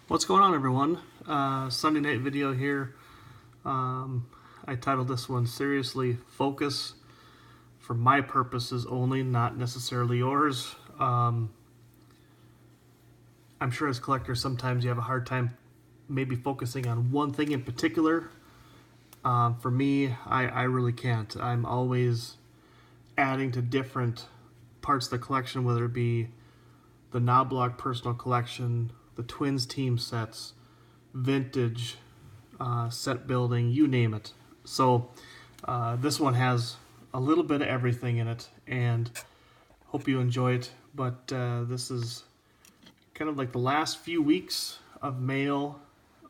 What's going on, everyone? Sunday night video here. I titled this one Seriously Focus, for my purposes only, not necessarily yours. I'm sure as collectors sometimes you have a hard time maybe focusing on one thing in particular. For me, I really can't. I'm always adding to different parts of the collection, whether it be the Knoblauch personal collection, the Twins team sets, vintage, set building, you name it. So this one has a little bit of everything in it, and hope you enjoy it. But this is kind of like the last few weeks of mail.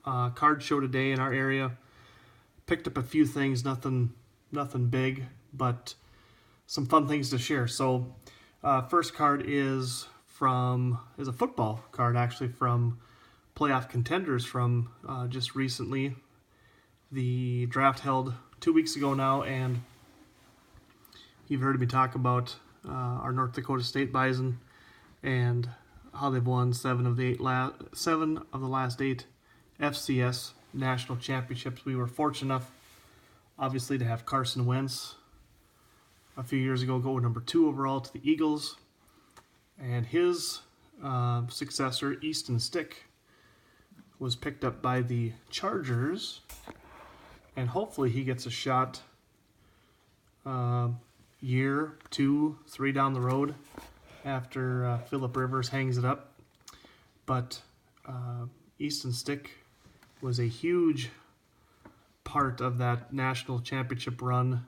Card show today in our area. Picked up a few things, nothing big, but some fun things to share. So first card is a football card, actually, from Playoff Contenders from just recently. The draft held 2 weeks ago now, and you've heard me talk about our North Dakota State Bison and how they've won seven of the last 8 FCS national championships. We were fortunate enough, obviously, to have Carson Wentz a few years ago go number 2 overall to the Eagles, and his successor, Easton Stick, was picked up by the Chargers, and hopefully he gets a shot year, 2, 3 down the road after Phillip Rivers hangs it up. But Easton Stick was a huge part of that national championship run,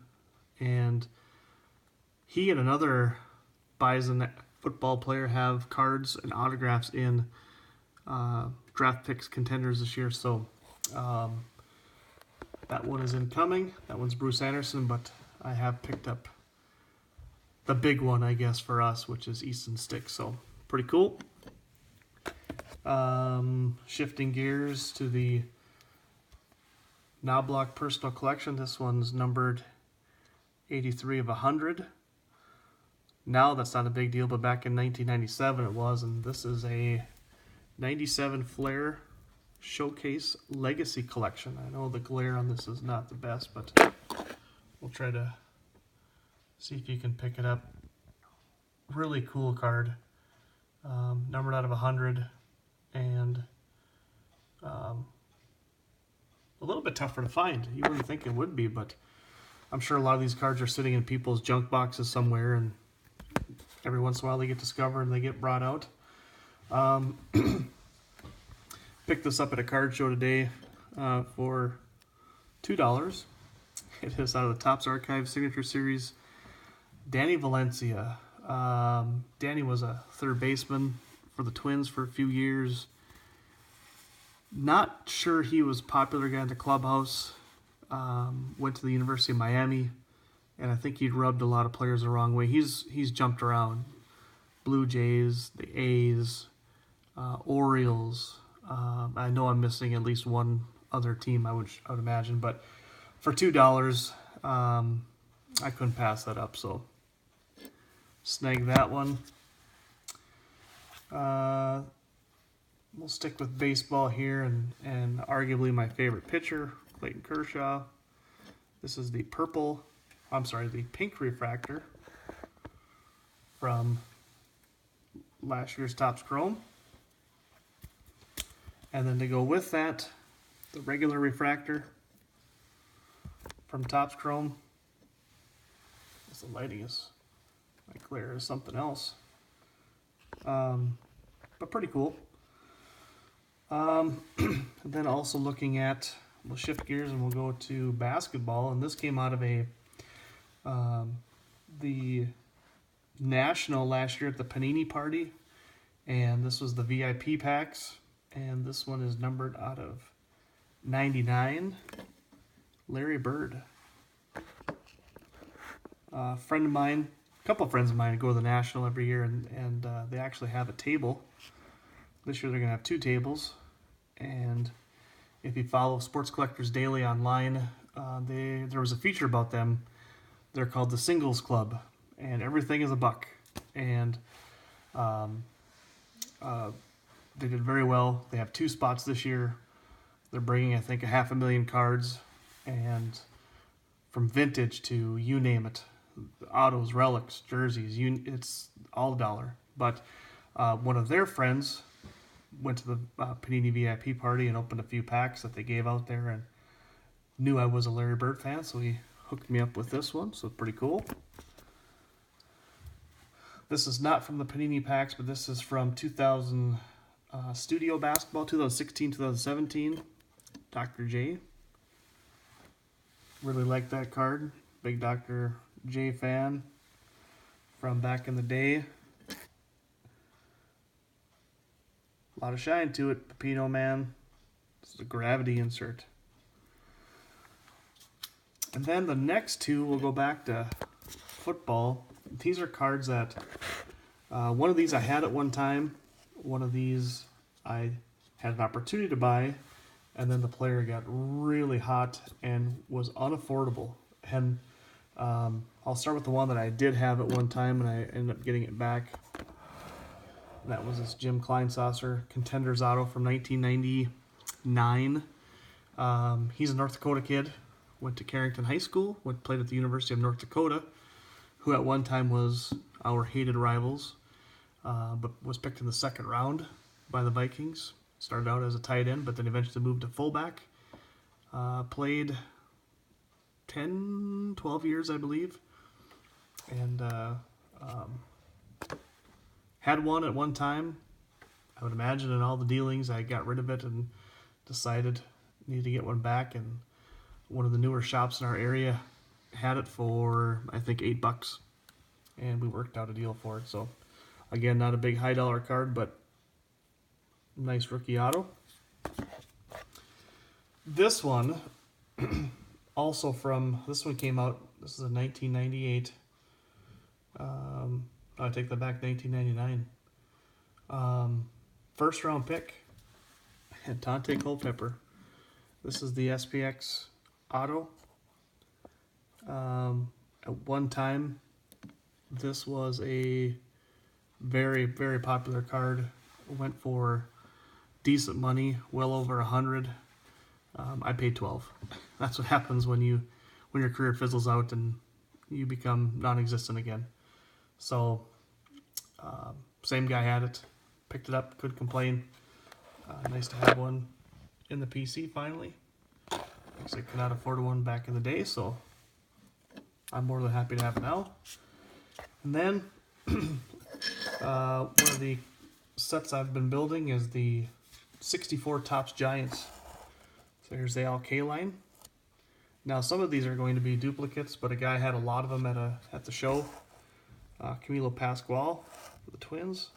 and he and another Bison football player have cards and autographs in draft picks contenders this year. So that one is incoming. That one's Bruce Anderson, but I have picked up the big one, I guess, for us, which is Easton Stick. So pretty cool. Shifting gears to the Knoblauch personal collection. This one's numbered 83 of 100. Now that's not a big deal, but back in 1997 it was, and this is a 97 Flair Showcase Legacy Collection. I know the glare on this is not the best, but we'll try to see if you can pick it up. Really cool card. Numbered out of 100, and a little bit tougher to find. You wouldn't think it would be, but I'm sure a lot of these cards are sitting in people's junk boxes somewhere, and every once in a while they get discovered and they get brought out. Picked this up at a card show today for $2. It is out of the Topps Archive Signature Series. Danny Valencia. Danny was a third baseman for the Twins for a few years. Not sure he was a popular guy in the clubhouse. Went to the University of Miami, and I think he rubbed a lot of players the wrong way. He's jumped around. Blue Jays, the A's, Orioles. I know I'm missing at least one other team, I would imagine, but for $2, I couldn't pass that up, so snag that one. We'll stick with baseball here, and arguably my favorite pitcher, Clayton Kershaw. This is the pink refractor from last year's Topps Chrome. And then to go with that, the regular refractor from Topps Chrome. The lighting is like clear as something else. But pretty cool. Then also looking at, we'll shift gears and we'll go to basketball. And this came out of the National last year at the Panini Party. And this was the VIP packs. And this one is numbered out of 99. Larry Bird. A friend of mine, a couple of friends of mine go to the National every year, and they actually have a table. This year they're going to have 2 tables. And if you follow Sports Collectors Daily online, there was a feature about them. They're called the Singles Club, and everything is $1. And They did very well. They have 2 spots this year. They're bringing, I think, 500,000 cards, and from vintage to you name it, autos, relics, jerseys, it's all $1. But one of their friends went to the Panini VIP party and opened a few packs that they gave out there, and knew I was a Larry Bird fan, so he hooked me up with this one, so pretty cool. This is not from the Panini packs, but this is from 2000 Studio Basketball, 2016-2017, Dr. J. Really like that card. Big Dr. J fan from back in the day. A lot of shine to it, Pepino Man. This is a gravity insert. And then the next two, we'll go back to football. These are cards that, one of these I had at one time. One of these I had an opportunity to buy, and then the player got really hot and was unaffordable. And I'll start with the one that I did have at one time, and I ended up getting it back. That was this Jim Kleinsasser Contenders Auto from 1999. He's a North Dakota kid. Went to Carrington High School. Played at the University of North Dakota, who at one time was our hated rivals, but was picked in the 2nd round by the Vikings. Started out as a tight end, but then eventually moved to fullback. Played 10, 12 years, I believe. And had one at one time. I would imagine in all the dealings, I got rid of it and decided needed to get one back. And one of the newer shops in our area had it for, I think, $8. And we worked out a deal for it. So, again, not a big high dollar card, but nice rookie auto. This one, also from, this one came out, this is a 1998. I take that back, 1999. First round pick, Dante Culpepper. This is the SPX auto. At one time, this was a very, very popular card. Went for decent money, well over 100. I paid 12. That's what happens when your career fizzles out and you become non-existent again. So, same guy had it, picked it up, couldn't complain. Nice to have one in the PC finally. Because I could not afford one back in the day, so I'm more than happy to have it now. And then, one of the sets I've been building is the 64 Topps Giants. So here's the LK line. Now some of these are going to be duplicates, but a guy had a lot of them at the show. Camilo Pascual for the Twins.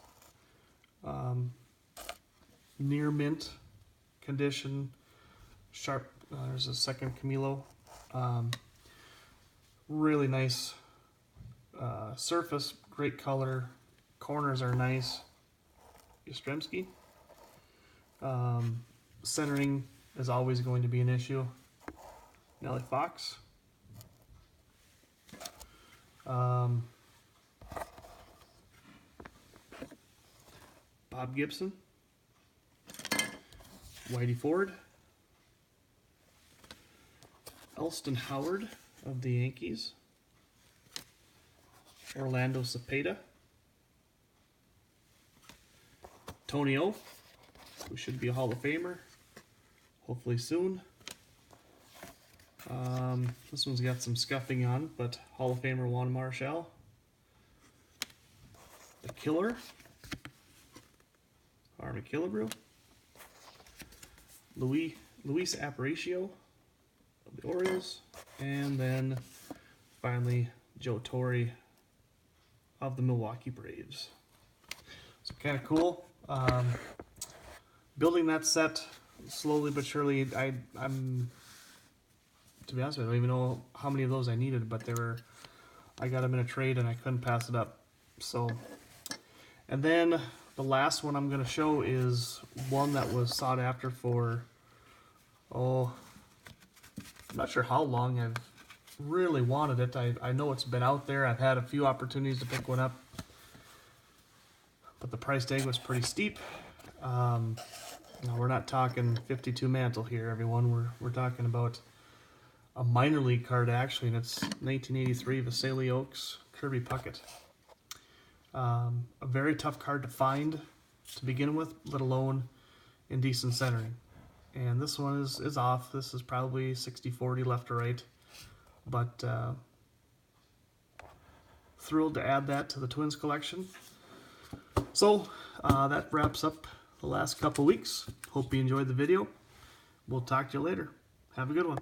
Near mint condition. Sharp. There's a second Camilo. Really nice surface. Great color. Corners are nice. Yastrzemski. Centering is always going to be an issue. Nelly Fox. Bob Gibson. Whitey Ford. Elston Howard of the Yankees. Orlando Cepeda. Tony O, who should be a Hall of Famer, hopefully soon. This one's got some scuffing on, but Hall of Famer Juan Marshall. The Killer, Army Killebrew. Luis Aparicio of the Orioles. And then finally Joe Torre of the Milwaukee Braves. So kind of cool. Building that set slowly but surely. I'm to be honest with you, I don't even know how many of those I needed, but I got them in a trade and I couldn't pass it up. So, and then the last one I'm going to show is one that was sought after for, I'm not sure how long I've really wanted it. I know it's been out there. I've had a few opportunities to pick one up, but the price tag was pretty steep. Now we're not talking 52 mantle here, everyone. We're talking about a minor league card actually, and it's 1983 Vasily Oaks Kirby Puckett. A very tough card to find to begin with, let alone in decent centering. And this one is off. This is probably 60-40 left to right, but thrilled to add that to the Twins collection. So that wraps up the last couple weeks. Hope you enjoyed the video. We'll talk to you later. Have a good one.